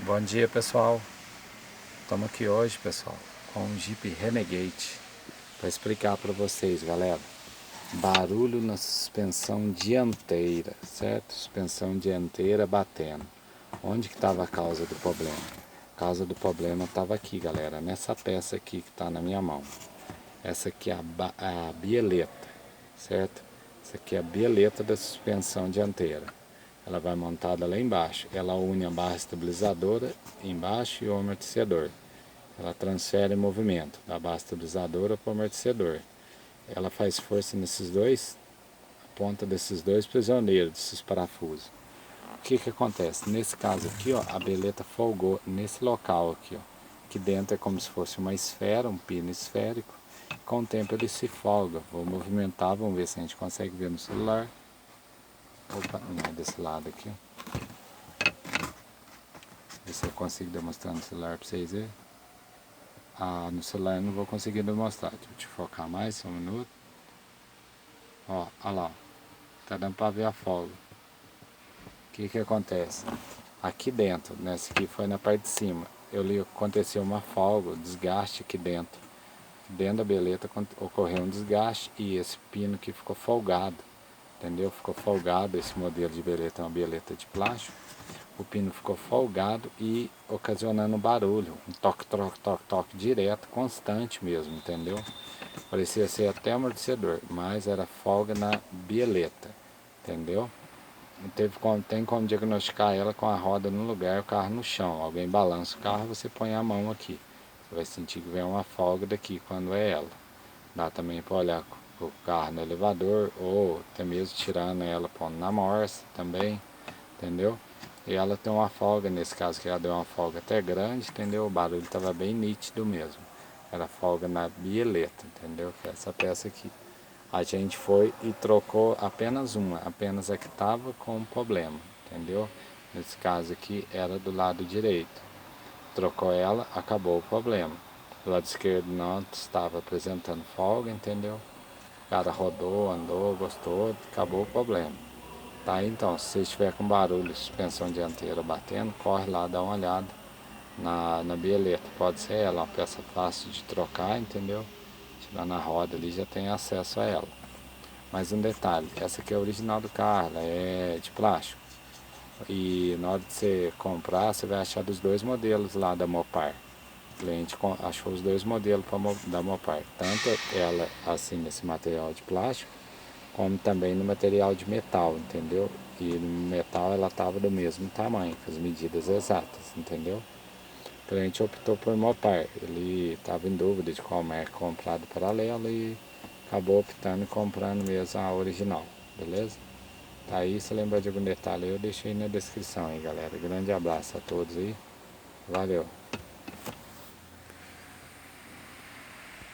Bom dia, pessoal. Estamos aqui hoje, pessoal, com um Jeep Renegade para explicar para vocês, galera. Barulho na suspensão dianteira, certo? Suspensão dianteira batendo. Onde que estava a causa do problema? A causa do problema estava aqui, galera, nessa peça aqui que está na minha mão. Essa aqui é a bieleta, certo? Essa aqui é a bieleta da suspensão dianteira. Ela vai montada lá embaixo. Ela une a barra estabilizadora embaixo e o amortecedor. Ela transfere movimento da barra estabilizadora para o amortecedor. Ela faz força nesses dois, a ponta desses dois prisioneiros, desses parafusos. O que acontece? Nesse caso aqui, ó, a bieleta folgou nesse local aqui, ó. Aqui dentro é como se fosse uma esfera, um pino esférico. Com o tempo ele se folga. Vou movimentar, vamos ver se a gente consegue ver no celular. Opa, não é desse lado aqui. Ver se eu consigo demonstrar no celular para vocês verem. Ah, no celular eu não vou conseguir demonstrar. Deixa eu focar mais, só um minuto. Ó, olha lá. Tá dando para ver a folga. O que acontece? Aqui dentro, nessa aqui foi na parte de cima. Aconteceu uma folga, desgaste aqui dentro. Dentro da bieleta ocorreu um desgaste e esse pino que ficou folgado. Entendeu? Ficou folgado. Esse modelo de bieleta é uma bieleta de plástico. O pino ficou folgado e ocasionando barulho, um toque, toque, toque, toque direto, constante mesmo, entendeu? Parecia ser até amortecedor, mas era folga na bieleta, entendeu? Tem como diagnosticar ela com a roda no lugar, o carro no chão. Alguém balança o carro, você põe a mão aqui. Você vai sentir que vem uma folga daqui quando é ela. Dá também para olhar o carro no elevador ou até mesmo tirando ela, pondo na morsa também, entendeu? E ela tem uma folga, nesse caso que ela deu uma folga até grande, entendeu? O barulho estava bem nítido mesmo. Era folga na bieleta, entendeu? Que é essa peça aqui. A gente foi e trocou apenas a que estava com problema, entendeu? Nesse caso aqui era do lado direito. Trocou ela, acabou o problema. Do lado esquerdo não estava apresentando folga, entendeu? O cara rodou, andou, gostou, acabou o problema. Tá, então, se você estiver com barulho, suspensão dianteira batendo, corre lá, dá uma olhada na bieleta. Pode ser ela, uma peça fácil de trocar, entendeu? Tirar na roda ali já tem acesso a ela. Mais um detalhe, essa aqui é a original do carro, ela é de plástico. E na hora de você comprar, você vai achar dos dois modelos lá da Mopar. O cliente achou os dois modelos da Mopar. Tanto ela assim nesse material de plástico, como também no material de metal, entendeu? E no metal ela estava do mesmo tamanho, com as medidas exatas, entendeu? O cliente optou por Mopar, ele estava em dúvida de qual marca comprar do paralelo e acabou optando e comprando mesmo a original, beleza? Tá aí, se lembrar de algum detalhe eu deixei na descrição aí, galera. Grande abraço a todos aí, valeu!